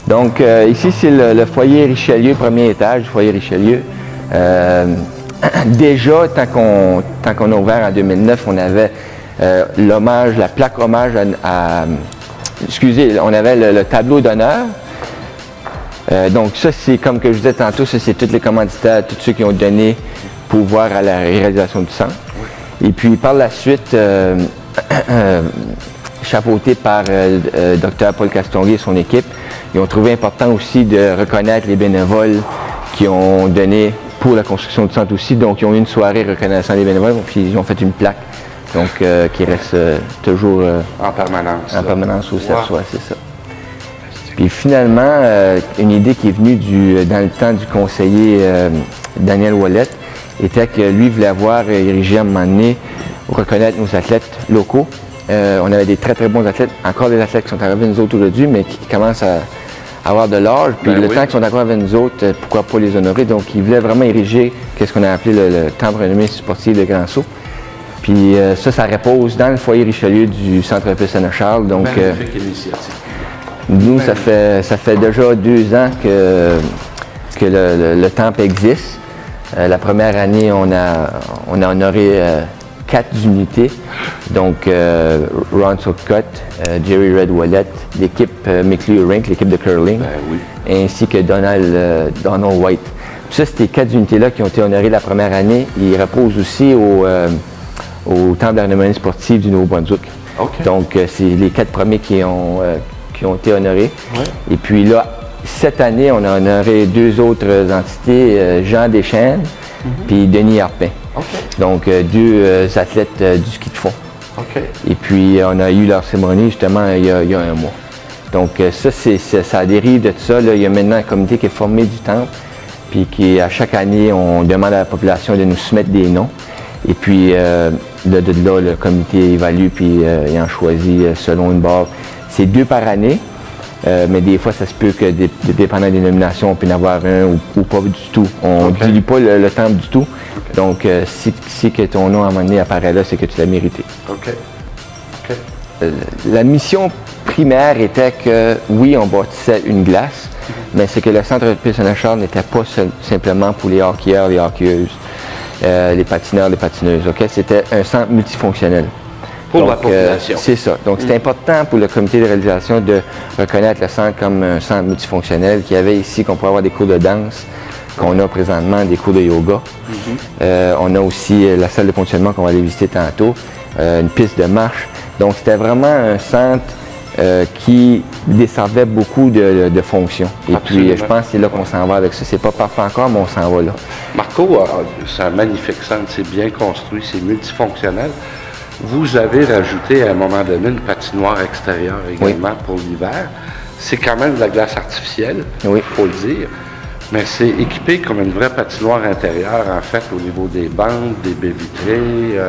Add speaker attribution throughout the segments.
Speaker 1: Donc, ici, c'est le foyer Richelieu, premier étage du foyer Richelieu. Déjà, tant qu'on a ouvert en 2009, on avait l'hommage, la plaque hommage excusez, on avait le tableau d'honneur. Donc ça, c'est comme que je disais tantôt, ça c'est tous les commanditaires, tous ceux qui ont donné pouvoir à la réalisation du centre. Et puis par la suite, chapeauté par Dr Paul Castonguay et son équipe, ils ont trouvé important aussi de reconnaître les bénévoles qui ont donné pour la construction du centre aussi. Donc ils ont eu une soirée reconnaissant les bénévoles, puis ils ont fait une plaque. Donc, qui reste toujours
Speaker 2: en permanence.
Speaker 1: En permanence au CEPSOA, c'est ça. Puis finalement, une idée qui est venue dans le temps du conseiller Daniel Ouellette était que lui voulait avoir érigé à un moment donné, reconnaître nos athlètes locaux. On avait des très très bons athlètes, encore des athlètes qui sont arrivés nous autres aujourd'hui, mais qui commencent à avoir de l'âge. Puis le temps qu'ils sont encore avec nous autres, pourquoi pas les honorer. Donc, il voulait vraiment ériger ce qu'on a appelé le temple renommé sportif de Grand-Sault. Puis ça repose dans le foyer Richelieu du Centre Olympique Saint-Charles. Donc,
Speaker 2: magnifique initiative.
Speaker 1: Nous, ça fait déjà 2 ans que le temple existe. La première année, on a honoré 4 unités. Donc, Ron Southcott, Jerry Red Ouellette, l'équipe McLeod Rink, l'équipe de curling, ainsi que Donald White. Puis ça, c'était 4 unités-là qui ont été honorées la première année. Ils reposent aussi au Temple de la renommée sportive du Nouveau-Brunswick.
Speaker 2: Okay.
Speaker 1: Donc, c'est les 4 premiers qui ont été honorés. Ouais. Et puis là, cette année, on a honoré 2 autres entités, Jean Deschênes puis Denis Harpin. Okay. Donc, 2 athlètes du ski de fond. Okay. Et puis, on a eu leur cérémonie justement il y a 1 mois. Donc, ça dérive de tout ça. Là, il y a maintenant un comité qui est formé du temple, puis à chaque année, on demande à la population de nous soumettre des noms. Et puis, de là, le comité évalue, puis il en choisit selon une barre. C'est 2 par année, mais des fois, ça se peut que, dépendant des nominations, on peut en avoir un ou pas du tout. On ne dilue pas le temple du tout. Okay. Donc, si que ton nom, à un moment donné, apparaît là, c'est que tu l'as mérité.
Speaker 2: OK.
Speaker 1: La mission primaire était que, oui, on bâtissait une glace, mais c'est que le Centre Olympique Saint-Charles n'était pas simplement pour les hockeyeurs, les hockeyeuses. Les patineurs, les patineuses. Okay? C'était un centre multifonctionnel.
Speaker 2: Pour la population.
Speaker 1: C'est ça. Donc, c'est important pour le comité de réalisation de reconnaître le centre comme un centre multifonctionnel qu'il y avait ici, qu'on peut avoir des cours de danse, qu'on a présentement des cours de yoga. On a aussi la salle de fonctionnement qu'on va aller visiter tantôt, une piste de marche. Donc, c'était vraiment un centre qui desservait beaucoup de fonctions. Et puis, je pense que c'est là qu'on s'en va avec ça. C'est pas parfait encore, mais on s'en va là.
Speaker 2: Marco, c'est un magnifique centre, c'est bien construit, c'est multifonctionnel. Vous avez rajouté à un moment donné une patinoire extérieure également pour l'hiver. C'est quand même de la glace artificielle, il faut le dire. Mais c'est équipé comme une vraie patinoire intérieure, en fait, au niveau des bandes, des baies vitrées,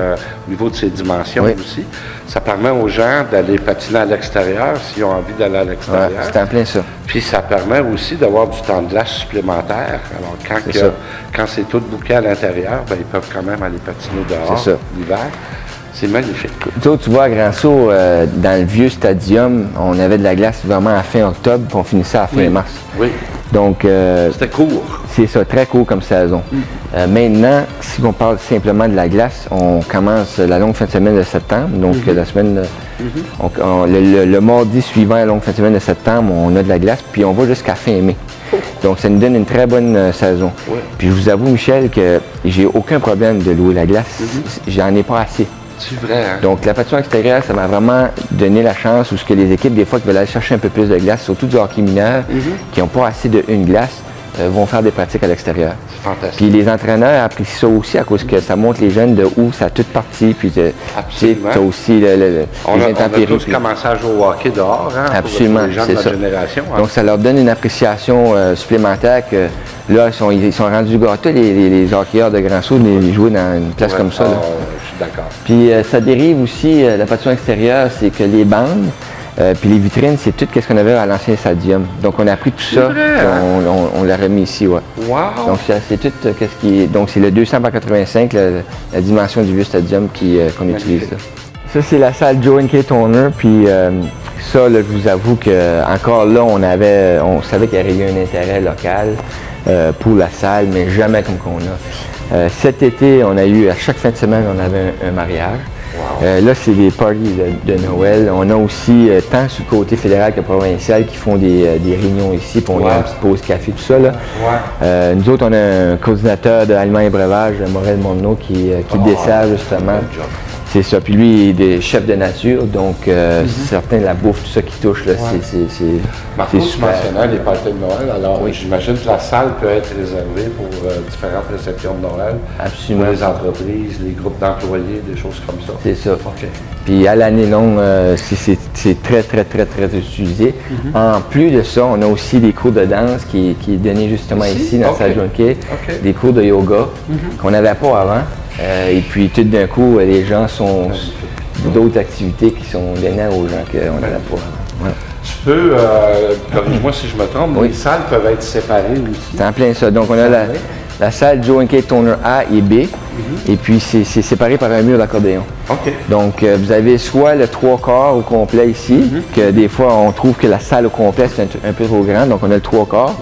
Speaker 2: au niveau de ses dimensions aussi. Ça permet aux gens d'aller patiner à l'extérieur s'ils ont envie d'aller à l'extérieur.
Speaker 1: C'est en plein ça.
Speaker 2: Puis ça permet aussi d'avoir du temps de glace supplémentaire. Alors, quand c'est tout bouquet à l'intérieur, ben, ils peuvent quand même aller patiner dehors l'hiver. C'est magnifique.
Speaker 1: Tu vois, à Grand-Sault, dans le vieux stadium, on avait de la glace vraiment à fin octobre, puis on finissait à fin mars.
Speaker 2: Oui.
Speaker 1: Donc,
Speaker 2: c'était court.
Speaker 1: C'est ça, très court comme saison. Maintenant, si on parle simplement de la glace, on commence la longue fin de semaine de septembre. Donc, la semaine, le mardi suivant la longue fin de semaine de septembre, on a de la glace, puis on va jusqu'à fin mai. Donc, ça nous donne une très bonne saison. Puis, je vous avoue, Michel, que j'ai aucun problème de louer la glace. J'en ai pas assez.
Speaker 2: C'est vrai, hein?
Speaker 1: Donc, la patinoire extérieure, ça m'a vraiment donné la chance où ce que les équipes, des fois, qui veulent aller chercher un peu plus de glace, surtout du hockey mineur, qui n'ont pas assez d'une glace, vont faire des pratiques à l'extérieur.
Speaker 2: C'est fantastique.
Speaker 1: Puis les entraîneurs apprécient ça aussi à cause que ça montre les jeunes de où ça a toute partie. Puis tu as aussi les intempéries.
Speaker 2: On a tous commencé à jouer au hockey dehors, hein?
Speaker 1: Absolument,
Speaker 2: pour les gens de notre génération. Hein?
Speaker 1: Donc, ça leur donne une appréciation supplémentaire que là, ils sont rendus gâtés, les hockeyeurs de Grand-Sault, de jouer dans une place comme ça. Là.
Speaker 2: Je suis d'accord.
Speaker 1: Puis ça dérive aussi, la patinoire extérieure, c'est que les bandes, puis les vitrines, c'est tout ce qu'on avait à l'ancien stadium. Donc, on a pris tout ça, on l'a remis ici,
Speaker 2: Wow!
Speaker 1: Donc, c'est tout qu'est-ce qui est... Donc, c'est le 200 par 85, la dimension du vieux stadium qu'on utilise. Là. Ça, c'est la salle Joe & Kay Toner, puis ça, là, je vous avoue que encore là, on savait qu'il y aurait eu un intérêt local pour la salle, mais jamais comme qu'on a. Cet été, on a eu, à chaque fin de semaine, on avait un mariage. Wow. Là, c'est des parties de Noël. On a aussi, tant sur le côté fédéral que provincial, qui font des réunions ici, puis on a une petite pause café, tout ça. Là. Nous autres, on a un coordinateur d'Aliments et Breuvages, Morel Monneau, qui dessert justement. C'est ça. Puis lui, il est chef de nature, donc certain, la bouffe, tout ça qui touche, là, c'est
Speaker 2: Marco, tu mentionnais les parties de Noël, alors j'imagine que la salle peut être réservée pour différentes réceptions de Noël.
Speaker 1: Absolument.
Speaker 2: Pour les entreprises, les groupes d'employés, des choses comme ça.
Speaker 1: C'est ça. Okay. Puis à l'année longue, c'est très, très, très, très utilisé. En plus de ça, on a aussi des cours de danse qui est donné justement ici dans la salle Junquet, des cours de yoga qu'on n'avait pas avant. Et puis tout d'un coup, les gens sont d'autres activités qui sont données aux gens qu'on n'avait pas avant. Ouais.
Speaker 2: Tu peux, corrige-moi si je me trompe, les salles peuvent être séparées aussi.
Speaker 1: C'est en plein ça. Donc on a la salle Joe & Kate Toner A et B, et puis c'est séparé par un mur d'accordéon. Donc vous avez soit le 3/4 au complet ici, que des fois on trouve que la salle au complet c'est un peu trop grand, donc on a le 3/4,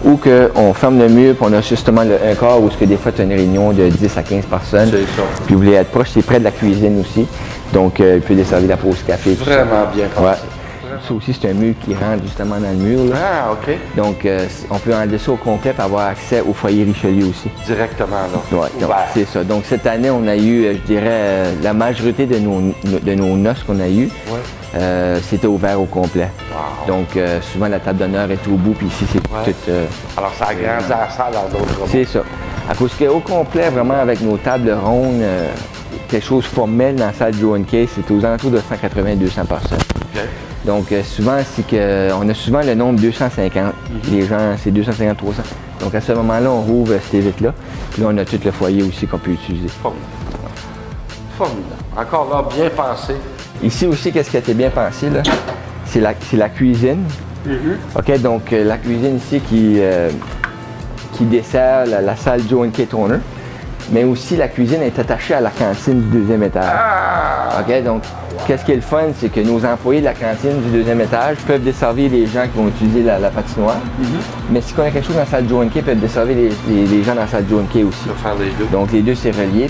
Speaker 1: ou qu'on ferme le mur puis on a justement le 1/4 où des fois tu as une réunion de 10 à 15 personnes.
Speaker 2: C'est ça.
Speaker 1: Puis vous voulez être proche, c'est près de la cuisine aussi, donc il peut desservir la pause café.
Speaker 2: Vraiment bien pensé.
Speaker 1: Ça aussi, c'est un mur qui rentre justement dans le mur. Là.
Speaker 2: Ah, OK.
Speaker 1: Donc, on peut enlever ça au complet pour avoir accès au foyer Richelieu aussi.
Speaker 2: Directement, là.
Speaker 1: Oui, c'est ça. Donc, cette année, on a eu, je dirais, la majorité de nos noces qu'on a eues, c'était ouvert au complet. Wow. Donc, souvent, la table d'honneur est au bout, puis ici, c'est tout...
Speaker 2: Alors, ça agrandit la salle dans d'autres moments.
Speaker 1: C'est ça. À cause qu'au complet, vraiment, avec nos tables rondes, quelque chose formel dans la salle Joe & Kate, c'est aux alentours de 180-200 personnes. Okay. Donc, souvent, c'est qu'on a souvent le nombre 250. Les gens, c'est 250-300. Donc, à ce moment-là, on rouvre ces vitres-là. Puis là, on a tout le foyer aussi qu'on peut utiliser.
Speaker 2: Formidable. Encore là, bien pensé.
Speaker 1: Ici aussi, qu'est-ce qui a été bien pensé, là? C'est la cuisine. OK, donc, la cuisine ici qui dessert la salle Joe & Kate Toner. Mais aussi, la cuisine est attachée à la cantine du deuxième étage. OK, donc, qu'est-ce qui est le fun, c'est que nos employés de la cantine du deuxième étage peuvent desservir les gens qui vont utiliser la patinoire. Mais si on a quelque chose dans la salle Joe & Kate, peuvent desservir les gens dans la salle Joe & Kate aussi.
Speaker 2: Faire les deux.
Speaker 1: Donc, les deux, c'est relié.